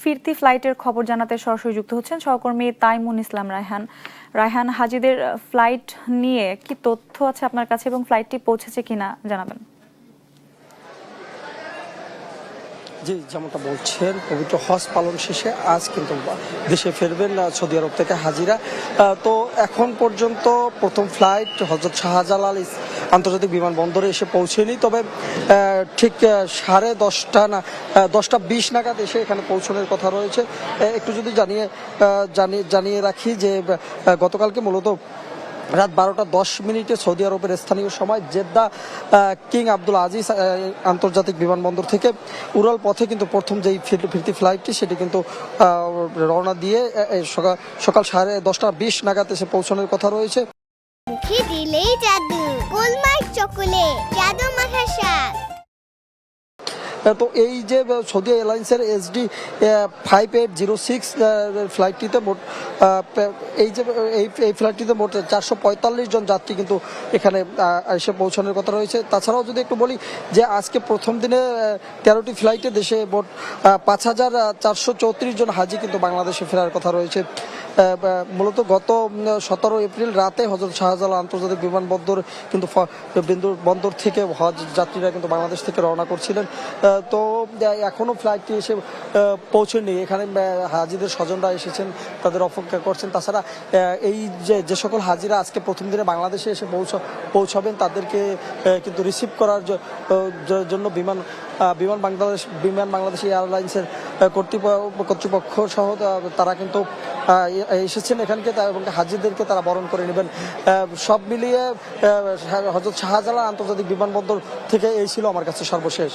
ফিরতি ফ্লাইটের খবর জানাতে সরাসরি যুক্ত হচ্ছেন সহকর্মী তাইমুন ইসলাম রায়হান। রায়হান, হাজিদের ফ্লাইট নিয়ে কি তথ্য আছে আপনার কাছে এবং ফ্লাইটটি পৌঁছেছে কিনা জানাবেন। জি, যেমনটা বলছেন, পবিত্র হজ পালন শেষে আজ কিন্তু দেশে ফিরবেন সৌদি আরব থেকে হাজিরা। তো এখন পর্যন্ত প্রথম ফ্লাইট হযরত শাহজালাল আন্তর্জাতিক বিমানবন্দরে এসে পৌঁছেনি, তবে ঠিক 10:30 নাগাদ এসে এখানে পৌঁছানোর কথা রয়েছে। একটু যদি জানিয়ে রাখি যে গতকালকে মূলত রাত 12:10 সৌদি আরবের স্থানীয় সময় জেদ্দা কিং আব্দুল আজিজ আন্তর্জাতিক বিমানবন্দর থেকে উড়াল পথে কিন্তু প্রথম যেই ফিরতি ফ্লাইটটি সেটি কিন্তু রওনা দিয়ে সকাল 10:20 নাগাদ এসে পৌঁছানোর কথা রয়েছে। মুখে দিলেই জাদু, গোলমার্ক চকোলেট, জাদু মাখা স্বাদ। তো এই যে সৌদি এয়ারলাইন্সের SD5806 ফ্লাইটটিতে মোট এই ফ্লাইটটিতে মোট 445 জন যাত্রী কিন্তু এখানে এসে পৌঁছানোর কথা রয়েছে। তাছাড়াও যদি একটু বলি যে আজকে প্রথম দিনে 13টি ফ্লাইটে দেশে মোট 5434 জন হাজি কিন্তু বাংলাদেশে ফেরার কথা রয়েছে। মূলত গত 17 এপ্রিল রাতে হযরত শাহজালাল আন্তর্জাতিক বিমানবন্দর কিন্তু বন্দর থেকে হজ যাত্রীরা কিন্তু বাংলাদেশ থেকে রওনা করছিলেন। তো এখনও ফ্লাইটটি এসে পৌঁছেনি। এখানে হাজিদের স্বজনরা এসেছেন, তাদের অপেক্ষা করছেন। তাছাড়া এই যে সকল হাজিরা আজকে প্রথম দিনে বাংলাদেশে এসে পৌঁছাবেন তাদেরকে কিন্তু রিসিভ করার জন্য বিমান বাংলাদেশ এয়ারলাইন্সের কর্তৃপক্ষ সহ তারা কিন্তু এসেছেন এখানকে এবং হাজিদেরকে তারা বরণ করে নেবেন। সব মিলিয়ে হযরত শাহজালাল আন্তর্জাতিক বিমানবন্দর থেকে এই ছিল আমার কাছে সর্বশেষ।